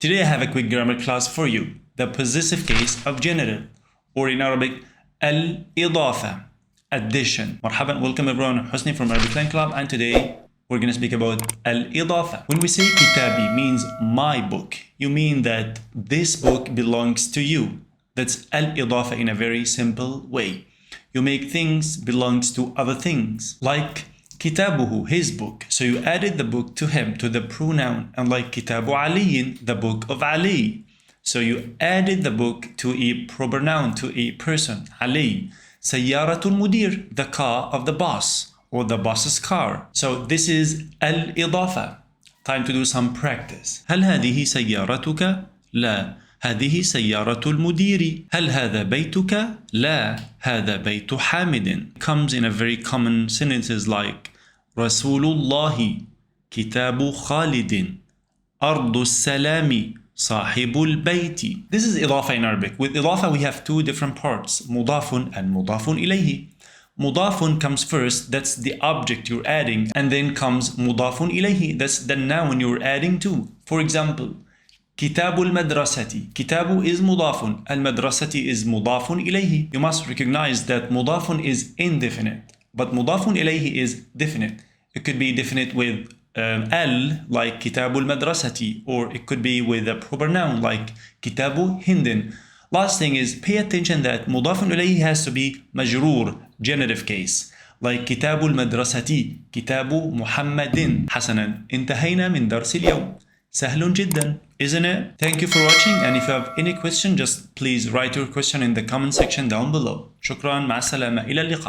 Today I have a quick grammar class for you. The possessive case of genitive, or in Arabic, al-Idafah, addition. Marhaban, welcome everyone, Hosni from ArabicLangClub, and today we're going to speak about al-Idafah. When we say kitabi means my book, you mean that this book belongs to you. That's al-Idafah in a very simple way. You make things belongs to other things, like kitabuhu, his book. So you added the book to him, to the pronoun, and like kitabu aliyin, the book of Ali. So you added the book to a proper noun, to a person, Ali. Sayyaratul mudir, the car of the boss, or the boss's car. So this is al-Idafa. Time to do some practice. هل هذه سيارتك؟ لا. هذه سيارة المدير. هل هذا بيتك؟ لا. هذا بيت حامد. Comes in a very common sentences like رسول الله كتاب خالد أرض السلام صاحب البيت. This is إضافة in Arabic. With إضافة we have two different parts, مضاف and مضاف إليه. مضاف comes first, that's the object you're adding, and then comes مضاف إليه, that's the noun you're adding to. For example, كتاب المدرسة. كتاب is مضاف. المدرسة is مضاف إليه. You must recognize that مضاف is indefinite, but مضاف إليه is definite. It could be definite with al, like كتاب المدرسة, or it could be with a proper noun like كتاب هند. Last thing is, pay attention that مضاف إليه has to be مجرور, genitive case, like كتاب المدرسة, كتاب محمد. حسنا، انتهينا من درس اليوم. سهل جدا, isn't it? Thank you for watching, and if you have any question, just please write your question in the comment section down below. شكرا، مع السلامة، إلى اللقاء.